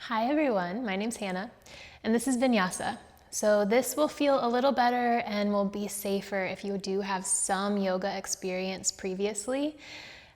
Hi everyone, my name's Hannah, and this is Vinyasa. So this will feel a little better and will be safer if you do have some yoga experience previously.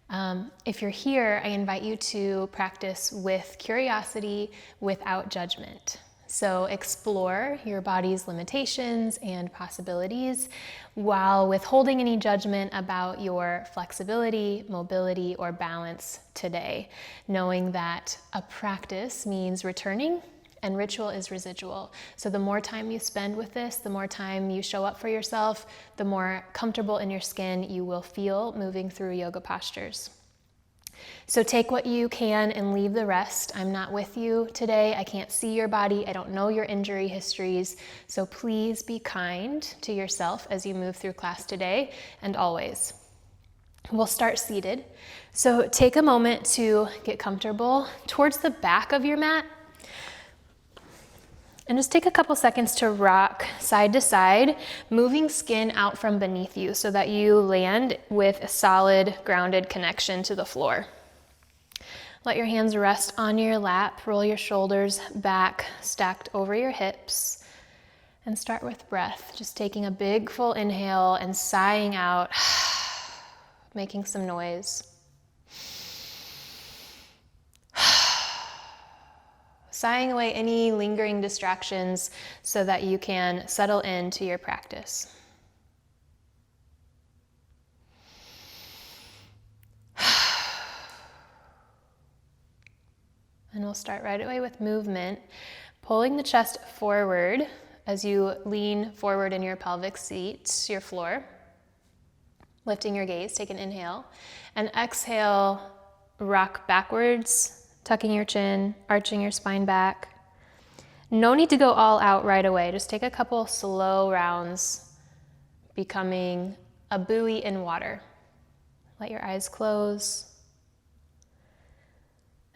If you're here, I invite you to practice with curiosity, without judgment. So explore your body's limitations and possibilities while withholding any judgment about your flexibility, mobility, or balance today, knowing that a practice means returning and ritual is residual. So the more time you spend with this, the more time you show up for yourself, the more comfortable in your skin you will feel moving through yoga postures. So take what you can and leave the rest. I'm not with you today. I can't see your body. I don't know your injury histories. So please be kind to yourself as you move through class today and always. We'll start seated. So take a moment to get comfortable towards the back of your mat. And just take a couple seconds to rock side to side, moving skin out from beneath you so that you land with a solid, grounded connection to the floor. Let your hands rest on your lap, roll your shoulders back, stacked over your hips, and start with breath. Just taking a big full inhale and sighing out, making some noise. Sighing away any lingering distractions so that you can settle into your practice. And we'll start right away with movement, pulling the chest forward as you lean forward in your pelvic seat, your floor. Lifting your gaze, take an inhale, and exhale, rock backwards, tucking your chin, arching your spine back. No need to go all out right away. Just take a couple slow rounds, becoming a buoy in water. Let your eyes close.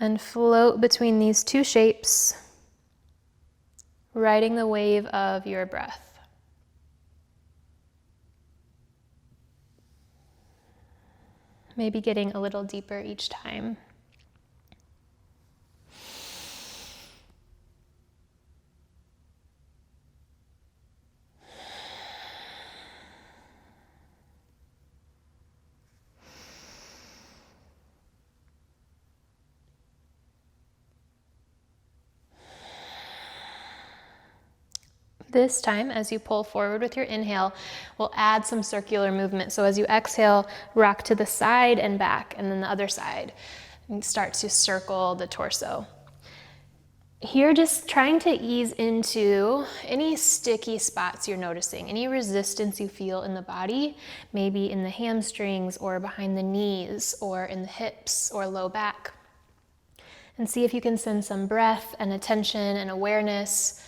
And float between these two shapes, riding the wave of your breath. Maybe getting a little deeper each time. This time, as you pull forward with your inhale, we'll add some circular movement. So as you exhale, rock to the side and back, and then the other side. And start to circle the torso. Here, just trying to ease into any sticky spots you're noticing, any resistance you feel in the body, maybe in the hamstrings or behind the knees or in the hips or low back. And see if you can send some breath and attention and awareness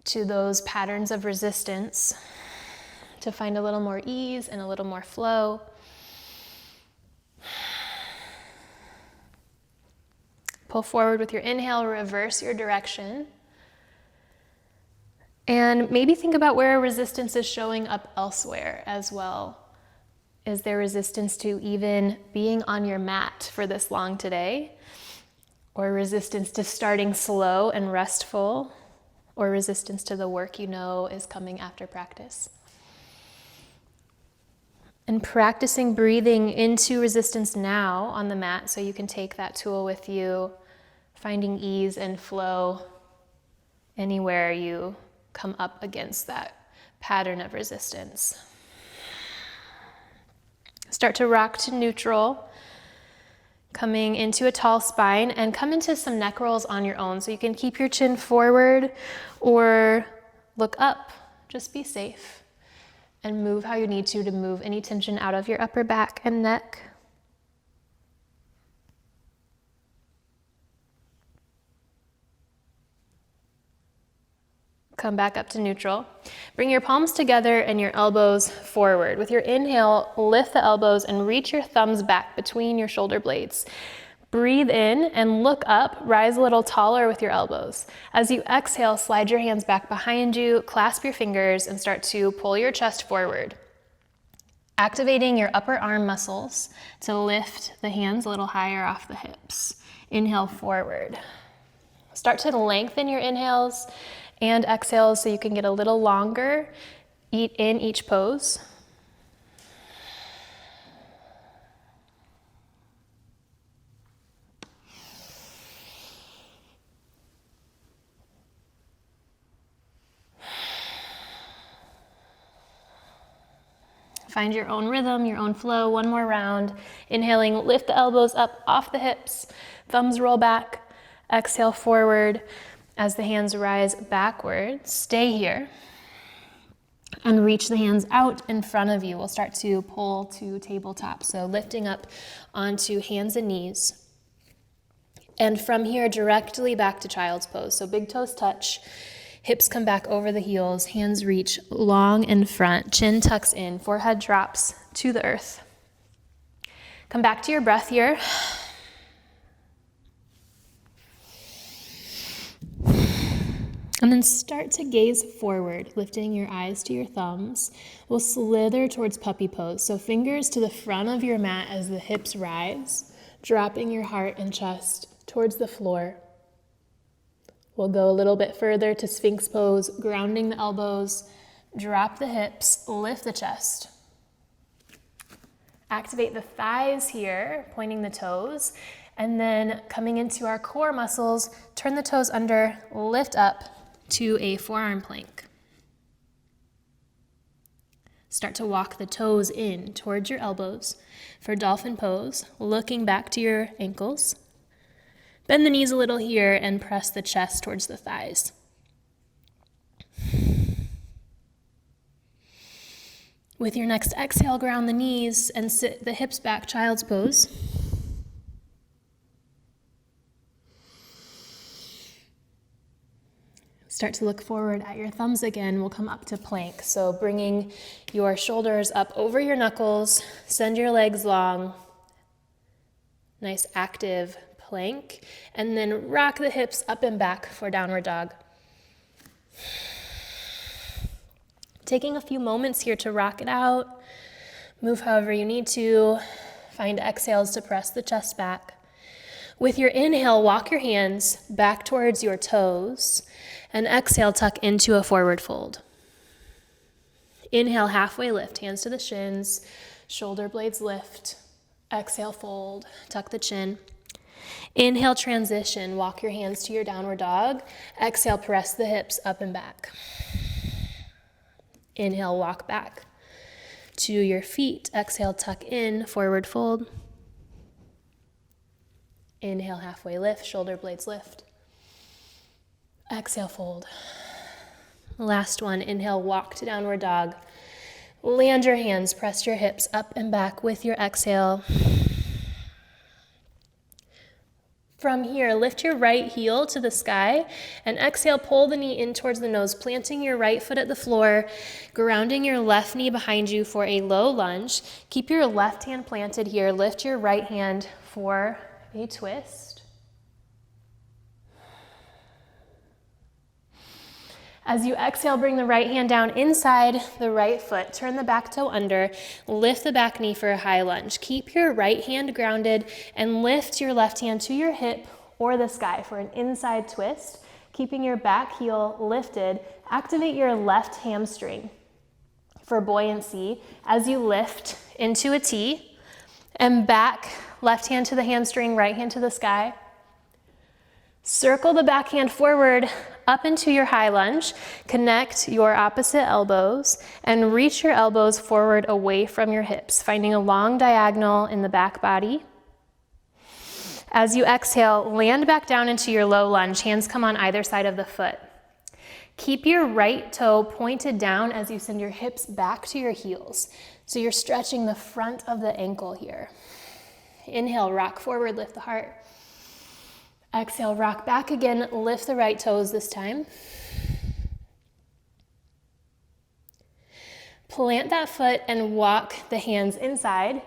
to those patterns of resistance to find a little more ease and a little more flow. Pull forward with your inhale, reverse your direction. And maybe think about where resistance is showing up elsewhere as well. Is there resistance to even being on your mat for this long today? Or resistance to starting slow and restful? Or resistance to the work you know is coming after practice? And practicing breathing into resistance now on the mat so you can take that tool with you, finding ease and flow anywhere you come up against that pattern of resistance. Start to rock to neutral, coming into a tall spine, and come into some neck rolls on your own. So you can keep your chin forward or look up. Just be safe and move how you need to move any tension out of your upper back and neck. Come back up to neutral. Bring your palms together and your elbows forward. With your inhale, lift the elbows and reach your thumbs back between your shoulder blades. Breathe in and look up, rise a little taller with your elbows. As you exhale, slide your hands back behind you, clasp your fingers, and start to pull your chest forward. Activating your upper arm muscles to lift the hands a little higher off the hips. Inhale forward. Start to lengthen your inhales and exhales so you can get a little longer in each pose. Find your own rhythm, your own flow. One more round. Inhaling, lift the elbows up off the hips, thumbs roll back, exhale forward as the hands rise backward. Stay here and reach the hands out in front of you. We'll start to pull to tabletop. So lifting up onto hands and knees. And from here, directly back to child's pose. So big toes touch. Hips come back over the heels, hands reach long in front, chin tucks in, forehead drops to the earth. Come back to your breath here. And then start to gaze forward, lifting your eyes to your thumbs. We'll slither towards puppy pose. So fingers to the front of your mat as the hips rise, dropping your heart and chest towards the floor. We'll go a little bit further to Sphinx pose, grounding the elbows, drop the hips, lift the chest. Activate the thighs here, pointing the toes, and then coming into our core muscles, turn the toes under, lift up to a forearm plank. Start to walk the toes in towards your elbows for dolphin pose, looking back to your ankles. Bend the knees a little here and press the chest towards the thighs. With your next exhale, ground the knees and sit the hips back, child's pose. Start to look forward at your thumbs again. We'll come up to plank. So bringing your shoulders up over your knuckles, send your legs long. Nice active plank, and then rock the hips up and back for downward dog. Taking a few moments here to rock it out. Move however you need to. Find exhales to press the chest back. With your inhale, walk your hands back towards your toes, and exhale, tuck into a forward fold. Inhale, halfway lift, hands to the shins, shoulder blades lift. Exhale, fold, tuck the chin. Inhale, transition, walk your hands to your downward dog. Exhale, press the hips up and back. Inhale, walk back to your feet. Exhale, tuck in, forward fold. Inhale, halfway lift, shoulder blades lift. Exhale, fold. Last one, inhale, walk to downward dog. Land your hands, press your hips up and back with your exhale. From here, lift your right heel to the sky and exhale, pull the knee in towards the nose, planting your right foot at the floor, grounding your left knee behind you for a low lunge. Keep your left hand planted here. Lift your right hand for a twist. As you exhale, bring the right hand down inside the right foot. Turn the back toe under. Lift the back knee for a high lunge. Keep your right hand grounded and lift your left hand to your hip or the sky for an inside twist. Keeping your back heel lifted. Activate your left hamstring for buoyancy as you lift into a T and back. Left hand to the hamstring, right hand to the sky. Circle the back hand forward up into your high lunge. Connect your opposite elbows and reach your elbows forward away from your hips, finding a long diagonal in the back body. As you exhale, land back down into your low lunge. Hands come on either side of the foot. Keep your right toe pointed down as you send your hips back to your heels. So you're stretching the front of the ankle here. Inhale, rock forward, lift the heart. Exhale, rock back again, lift the right toes this time. Plant that foot and walk the hands inside,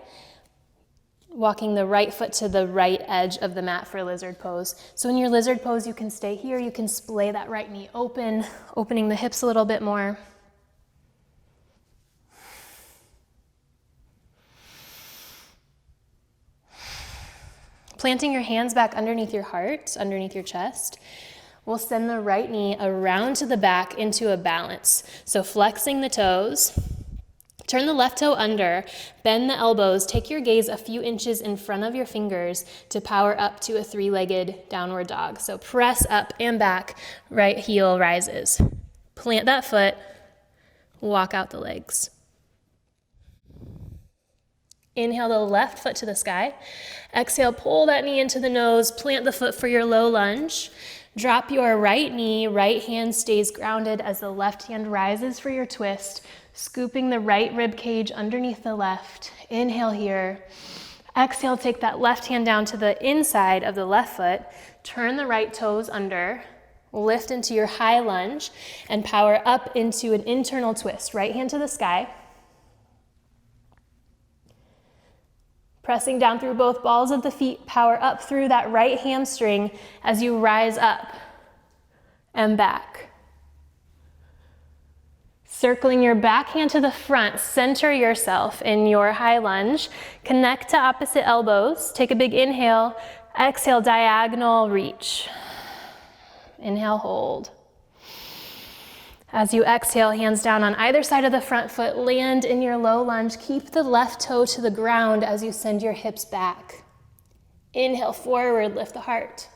walking the right foot to the right edge of the mat for lizard pose. So in your lizard pose, you can stay here, you can splay that right knee open, opening the hips a little bit more. Planting your hands back underneath your heart, underneath your chest, we'll send the right knee around to the back into a balance. So flexing the toes, turn the left toe under, bend the elbows, take your gaze a few inches in front of your fingers to power up to a three-legged downward dog. So press up and back, right heel rises. Plant that foot, walk out the legs. Inhale the left foot to the sky. Exhale, pull that knee into the nose, plant the foot for your low lunge. Drop your right knee, right hand stays grounded as the left hand rises for your twist, scooping the right rib cage underneath the left. Inhale here. Exhale, take that left hand down to the inside of the left foot. Turn the right toes under. Lift into your high lunge and power up into an internal twist. Right hand to the sky. Pressing down through both balls of the feet, power up through that right hamstring as you rise up and back. Circling your back hand to the front, center yourself in your high lunge. Connect to opposite elbows. Take a big inhale. Exhale, diagonal reach. Inhale, hold. As you exhale, hands down on either side of the front foot, land in your low lunge. Keep the left toe to the ground as you send your hips back. Inhale, forward, lift the heart.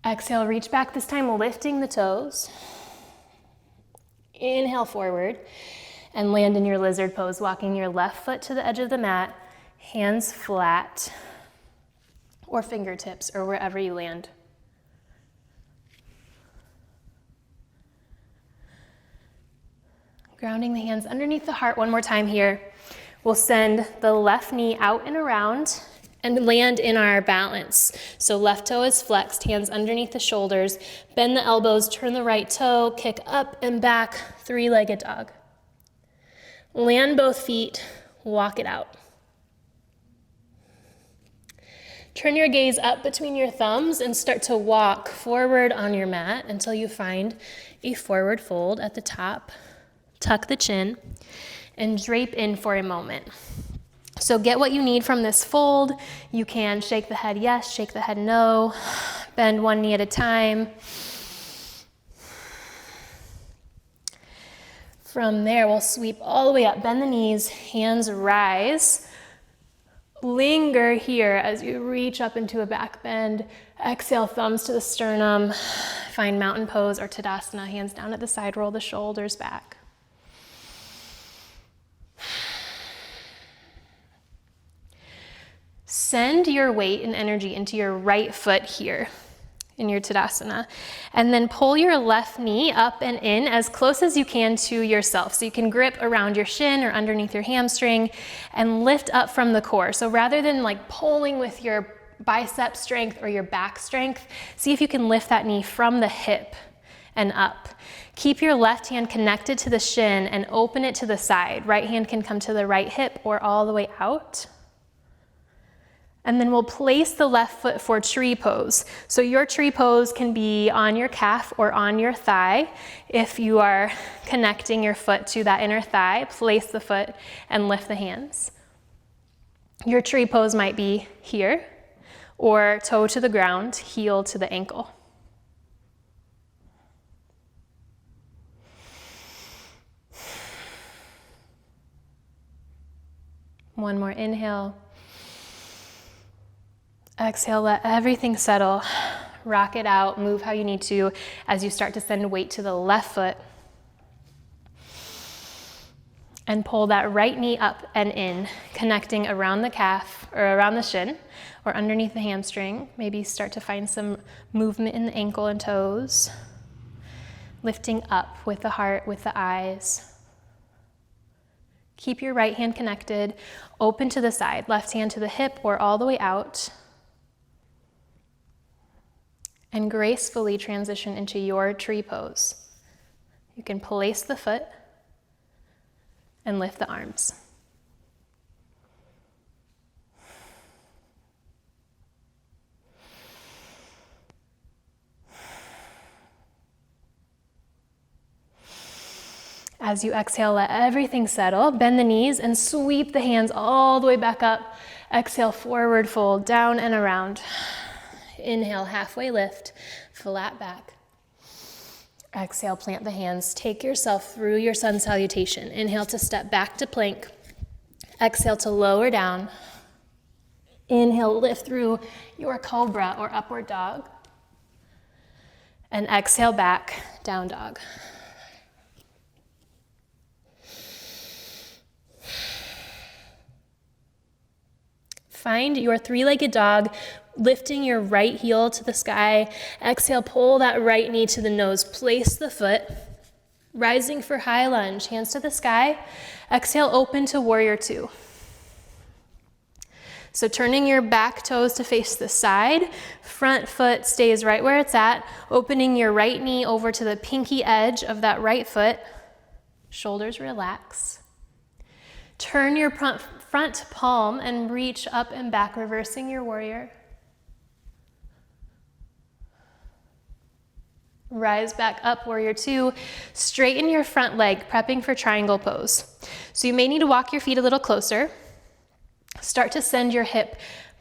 Exhale, reach back, this time lifting the toes. Inhale, forward, and land in your lizard pose, walking your left foot to the edge of the mat, hands flat, or fingertips, or wherever you land. Grounding the hands underneath the heart one more time here. We'll send the left knee out and around and land in our balance. So left toe is flexed, hands underneath the shoulders. Bend the elbows, turn the right toe, kick up and back, three-legged dog. Land both feet, walk it out. Turn your gaze up between your thumbs and start to walk forward on your mat until you find a forward fold at the top. Tuck the chin and drape in for a moment. So get what you need from this fold. You can shake the head yes, shake the head no, bend one knee at a time. From there, we'll sweep all the way up, bend the knees, hands rise. Linger here as you reach up into a back bend. Exhale, thumbs to the sternum. Find mountain pose or Tadasana, hands down at the side, roll the shoulders back. Send your weight and energy into your right foot here in your Tadasana, and then pull your left knee up and in as close as you can to yourself. So you can grip around your shin or underneath your hamstring and lift up from the core. So rather than like pulling with your bicep strength or your back strength, see if you can lift that knee from the hip and up. Keep your left hand connected to the shin and open it to the side. Right hand can come to the right hip or all the way out. And then we'll place the left foot for tree pose. So your tree pose can be on your calf or on your thigh. If you are connecting your foot to that inner thigh, place the foot and lift the hands. Your tree pose might be here, or toe to the ground, heel to the ankle. One more inhale. Exhale, let everything settle. Rock it out, move how you need to as you start to send weight to the left foot. And pull that right knee up and in, connecting around the calf or around the shin or underneath the hamstring. Maybe start to find some movement in the ankle and toes. Lifting up with the heart, with the eyes. Keep your right hand connected, open to the side, left hand to the hip or all the way out. And gracefully transition into your tree pose. You can place the foot and lift the arms. As you exhale, let everything settle. Bend the knees and sweep the hands all the way back up. Exhale, forward fold, down and around. Inhale, halfway lift, flat back. Exhale, plant the hands. Take yourself through your sun salutation. Inhale to step back to plank. Exhale to lower down. Inhale, lift through your cobra or upward dog. And exhale back, down dog. Find your three-legged dog, lifting your right heel to the sky. Exhale, pull that right knee to the nose. Place the foot. Rising for high lunge, hands to the sky. Exhale, open to warrior two. So turning your back toes to face the side, front foot stays right where it's at, opening your right knee over to the pinky edge of that right foot. Shoulders relax. Turn your front palm and reach up and back, reversing your warrior. Rise back up, warrior two. Straighten your front leg, prepping for triangle pose. So you may need to walk your feet a little closer. Start to send your hip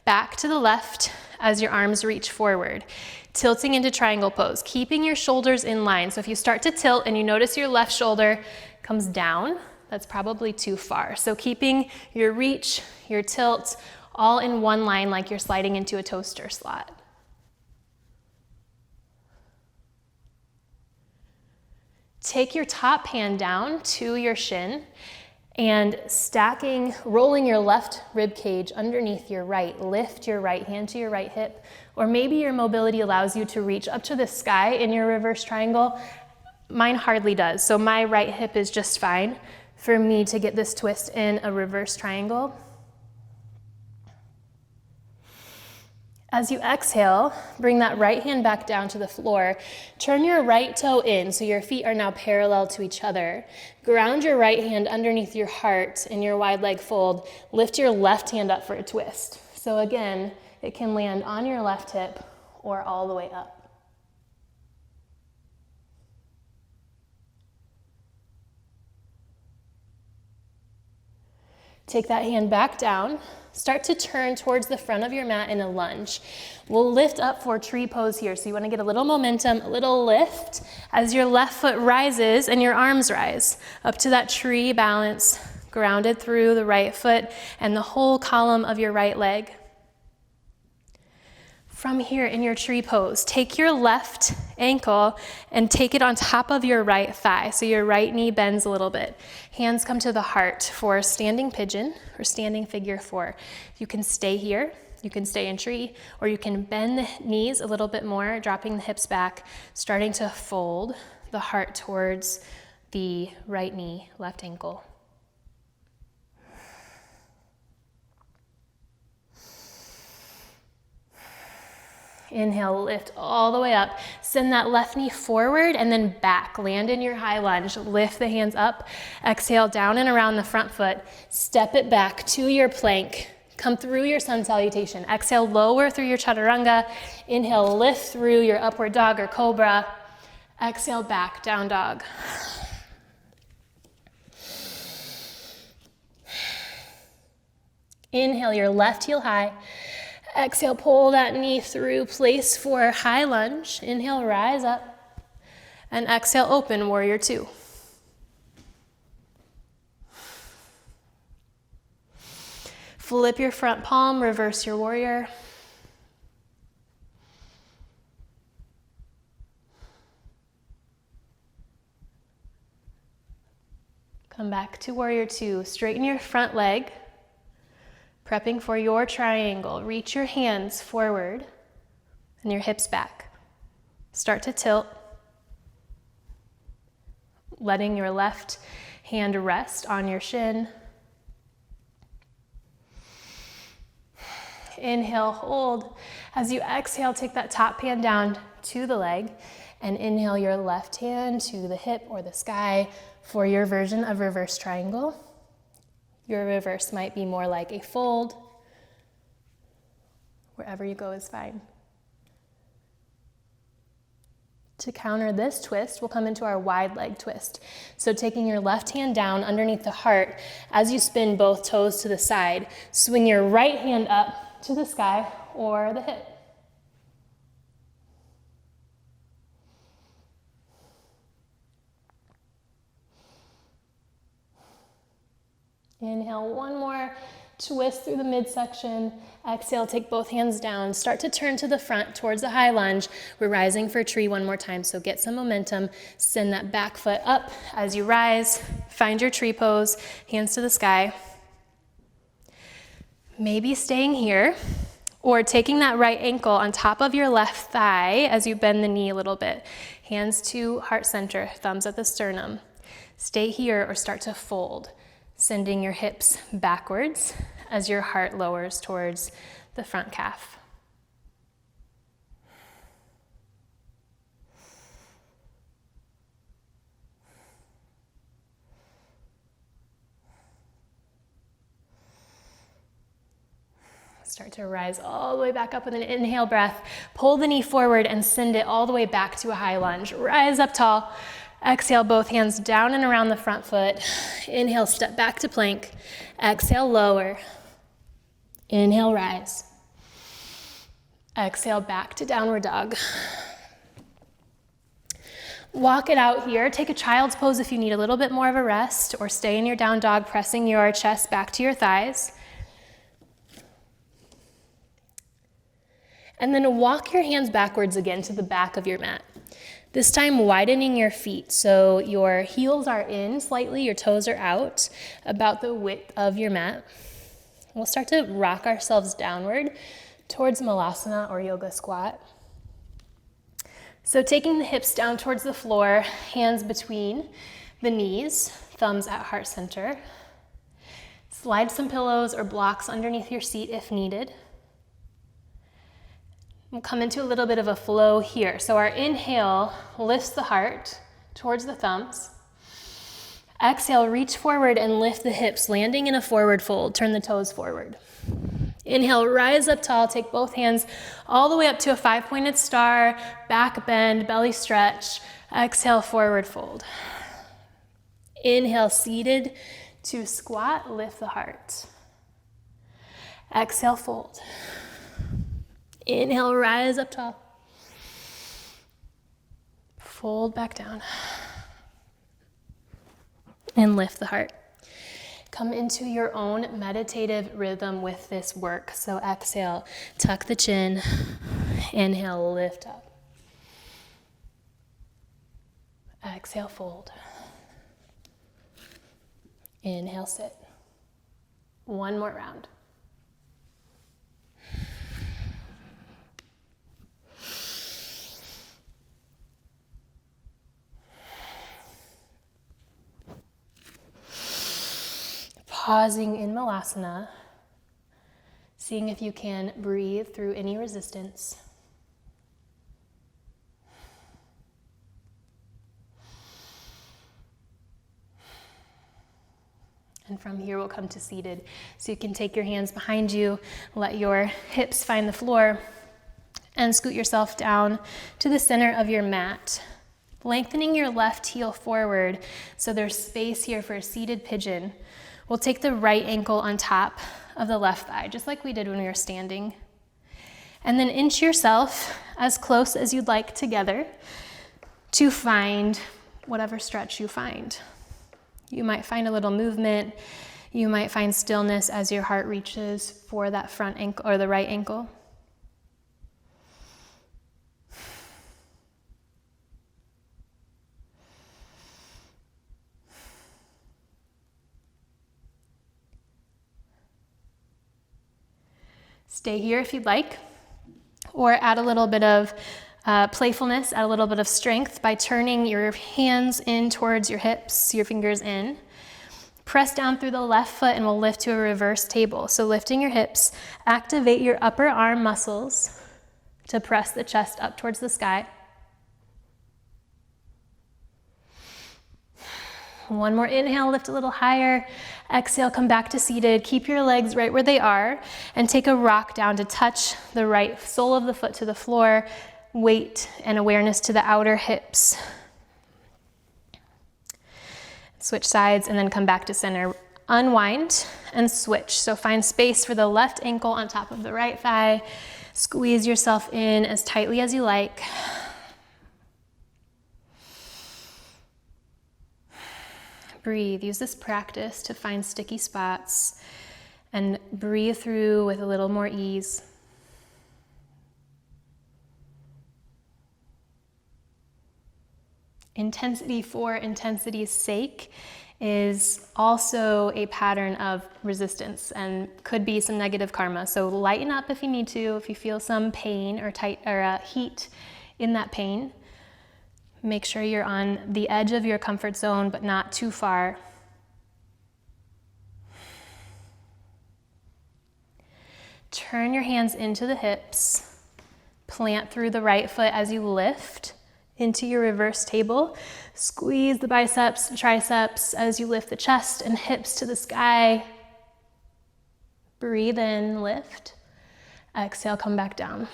back to the left as your arms reach forward, tilting into triangle pose, keeping your shoulders in line. So if you start to tilt and you notice your left shoulder comes down, that's probably too far. So keeping your reach, your tilt, all in one line like you're sliding into a toaster slot. Take your top hand down to your shin and rolling your left rib cage underneath your right. Lift your right hand to your right hip, or maybe your mobility allows you to reach up to the sky in your reverse triangle. Mine hardly does, so my right hip is just fine for me to get this twist in a reverse triangle. As you exhale, bring that right hand back down to the floor. Turn your right toe in so your feet are now parallel to each other. Ground your right hand underneath your heart in your wide leg fold. Lift your left hand up for a twist. So again, it can land on your left hip or all the way up. Take that hand back down. Start to turn towards the front of your mat in a lunge. We'll lift up for tree pose here. So you want to get a little momentum, a little lift as your left foot rises and your arms rise up to that tree balance, grounded through the right foot and the whole column of your right leg. From here in your tree pose, take your left ankle and take it on top of your right thigh. So your right knee bends a little bit. Hands come to the heart for standing pigeon or standing figure four. You can stay here, you can stay in tree, or you can bend the knees a little bit more, dropping the hips back, starting to fold the heart towards the right knee, left ankle. Inhale, lift all the way up. Send that left knee forward and then back. Land in your high lunge. Lift the hands up. Exhale, down and around the front foot. Step it back to your plank. Come through your sun salutation. Exhale, lower through your chaturanga. Inhale, lift through your upward dog or cobra. Exhale, back, down dog. Inhale, your left heel high. Exhale, pull that knee through, place for high lunge. Inhale, rise up. And exhale, open, warrior two. Flip your front palm, reverse your warrior. Come back to warrior two. Straighten your front leg. Prepping for your triangle. Reach your hands forward and your hips back. Start to tilt. Letting your left hand rest on your shin. Inhale, hold. As you exhale, take that top hand down to the leg and inhale your left hand to the hip or the sky for your version of reverse triangle. Your reverse might be more like a fold. Wherever you go is fine. To counter this twist, we'll come into our wide leg twist. So taking your left hand down underneath the heart, as you spin both toes to the side, swing your right hand up to the sky or the hip. Inhale, one more. Twist through the midsection. Exhale, take both hands down. Start to turn to the front towards a high lunge. We're rising for tree one more time, so get some momentum. Send that back foot up as you rise. Find your tree pose, hands to the sky. Maybe staying here, or taking that right ankle on top of your left thigh as you bend the knee a little bit. Hands to heart center, thumbs at the sternum. Stay here or start to fold, sending your hips backwards as your heart lowers towards the front calf. Start to rise all the way back up with an inhale breath. Pull the knee forward and send it all the way back to a high lunge. Rise up tall. Exhale, both hands down and around the front foot. Inhale, step back to plank. Exhale, lower. Inhale, rise. Exhale, back to downward dog. Walk it out here. Take a child's pose if you need a little bit more of a rest, or stay in your down dog, pressing your chest back to your thighs. And then walk your hands backwards again to the back of your mat. This time widening your feet so your heels are in slightly, your toes are out, about the width of your mat. We'll start to rock ourselves downward towards Malasana or yoga squat. So taking the hips down towards the floor, hands between the knees, thumbs at heart center. Slide some pillows or blocks underneath your seat if needed. We'll come into a little bit of a flow here. So our inhale lifts the heart towards the thumbs. Exhale, reach forward and lift the hips, landing in a forward fold. Turn the toes forward. Inhale, rise up tall. Take both hands all the way up to a 5-pointed star. Back bend, belly stretch. Exhale, forward fold. Inhale, seated to squat. Lift the heart. Exhale, fold. Inhale, rise up tall. Fold back down. And lift the heart. Come into your own meditative rhythm with this work. So exhale, tuck the chin. Inhale, lift up. Exhale, fold. Inhale, sit. One more round. Pausing in Malasana, seeing if you can breathe through any resistance. And from here we'll come to seated. So you can take your hands behind you, let your hips find the floor, and scoot yourself down to the center of your mat. Lengthening your left heel forward so there's space here for a seated pigeon. We'll take the right ankle on top of the left thigh, just like we did when we were standing. And then inch yourself as close as you'd like together to find whatever stretch you find. You might find a little movement. You might find stillness as your heart reaches for that front ankle or the right ankle. Stay here if you'd like, or add a little bit of playfulness, add a little bit of strength by turning your hands in towards your hips, your fingers in. Press down through the left foot and we'll lift to a reverse table. So lifting your hips, activate your upper arm muscles to press the chest up towards the sky. One more inhale, lift a little higher. Exhale, come back to seated. Keep your legs right where they are and take a rock down to touch the right sole of the foot to the floor. weight and awareness to the outer hips. Switch sides and then come back to center. Unwind and switch. So find space for the left ankle on top of the right thigh. Squeeze yourself in as tightly as you like. Breathe. Use this practice to find sticky spots and breathe through with a little more ease. Intensity for intensity's sake is also a pattern of resistance and could be some negative karma. So lighten up if you need to, if you feel some pain or heat in that pain. Make sure you're on the edge of your comfort zone, but not too far. Turn your hands into the hips. Plant through the right foot as you lift into your reverse table. Squeeze the biceps, triceps as you lift the chest and hips to the sky. Breathe in, lift. Exhale, come back down.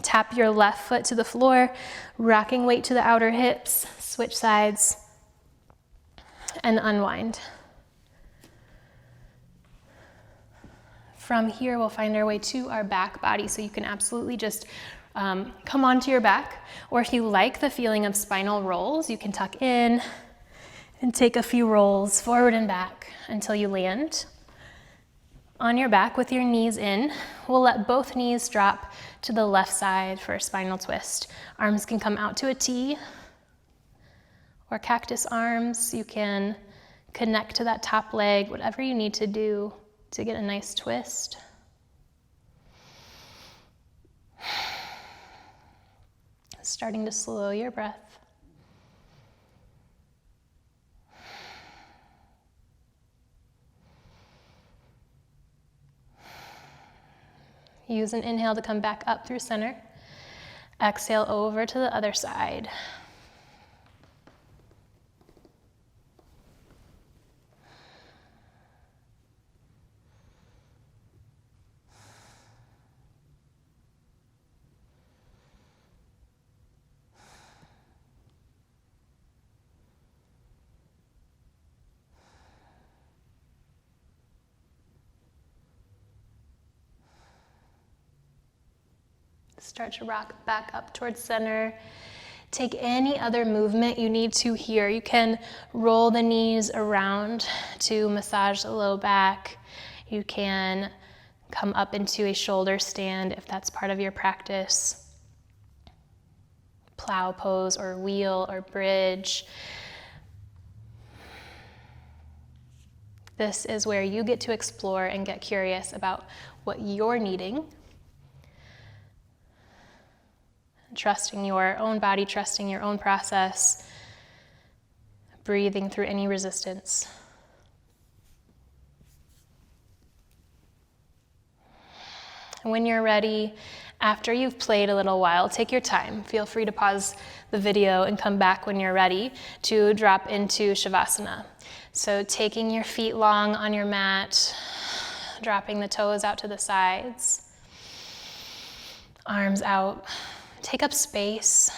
Tap your left foot to the floor, rocking weight to the outer hips. Switch sides and unwind. From here, we'll find our way to our back body. So you can absolutely just come onto your back, or if you like the feeling of spinal rolls, you can tuck in and take a few rolls forward and back until you land. On your back with your knees in, we'll let both knees drop to the left side for a spinal twist. Arms can come out to a T or cactus arms. You can connect to that top leg, whatever you need to do to get a nice twist. Starting to slow your breath. Use an inhale to come back up through center. Exhale over to the other side. Start to rock back up towards center. Take any other movement you need to here. You can roll the knees around to massage the low back. You can come up into a shoulder stand if that's part of your practice. Plow pose or wheel or bridge. This is where you get to explore and get curious about what you're needing. Trusting your own body, trusting your own process, breathing through any resistance. And when you're ready, after you've played a little while, take your time. Feel free to pause the video and come back when you're ready to drop into Shavasana. So taking your feet long on your mat, dropping the toes out to the sides, arms out. Take up space.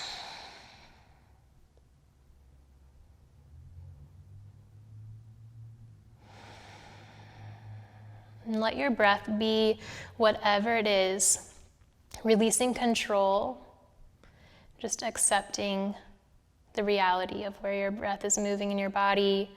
And let your breath be whatever it is, releasing control, just accepting the reality of where your breath is moving in your body.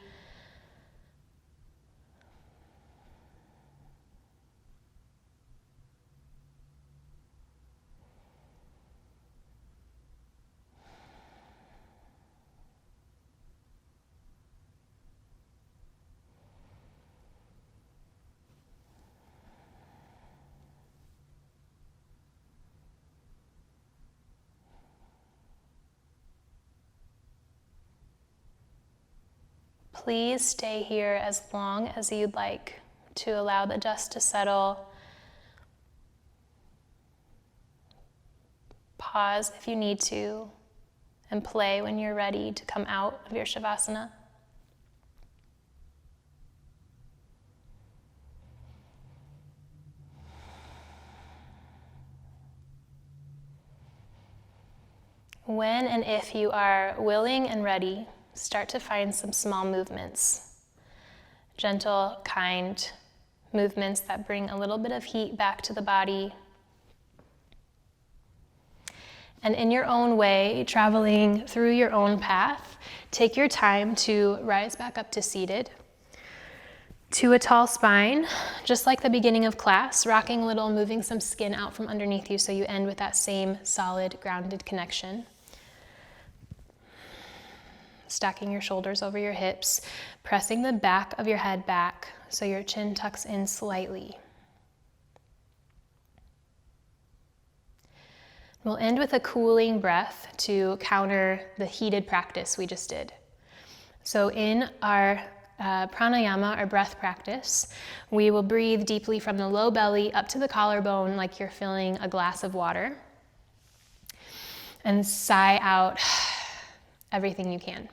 Please stay here as long as you'd like to allow the dust to settle. Pause if you need to, and play when you're ready to come out of your Shavasana. When and if you are willing and ready, start to find some small movements. Gentle, kind movements that bring a little bit of heat back to the body. And in your own way, traveling through your own path, take your time to rise back up to seated, to a tall spine, just like the beginning of class, rocking a little, moving some skin out from underneath you so you end with that same solid, grounded connection. Stacking your shoulders over your hips, pressing the back of your head back so your chin tucks in slightly. We'll end with a cooling breath to counter the heated practice we just did. So in our pranayama, our breath practice, we will breathe deeply from the low belly up to the collarbone like you're filling a glass of water. And sigh out everything you can.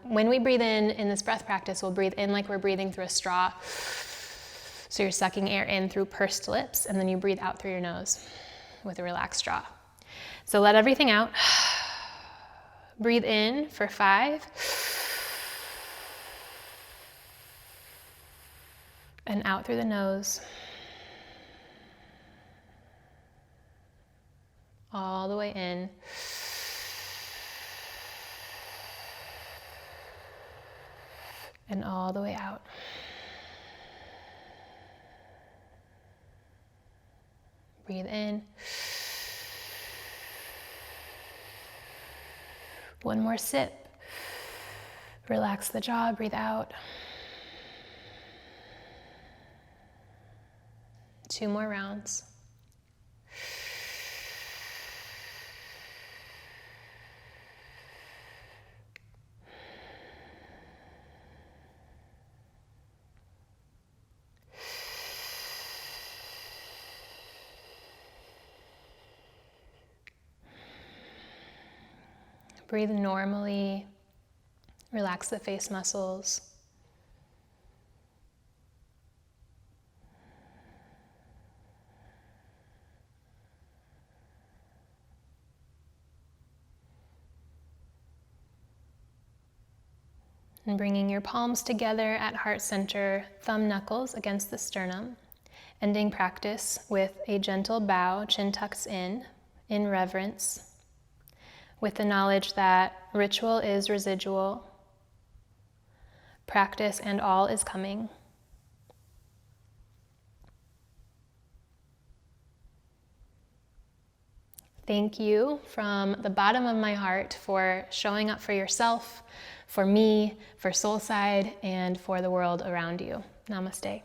When we breathe in this breath practice, we'll breathe in like we're breathing through a straw. So you're sucking air in through pursed lips, and then you breathe out through your nose with a relaxed jaw. So let everything out. Breathe in for 5. And out through the nose. All the way in. And all the way out. Breathe in. One more sip. Relax the jaw, breathe out. 2 more rounds. Breathe normally. Relax the face muscles. And bringing your palms together at heart center, thumb knuckles against the sternum. Ending practice with a gentle bow, chin tucks in reverence, with the knowledge that ritual is residual, practice and all is coming. Thank you from the bottom of my heart for showing up for yourself, for me, for Soulside, and for the world around you. Namaste.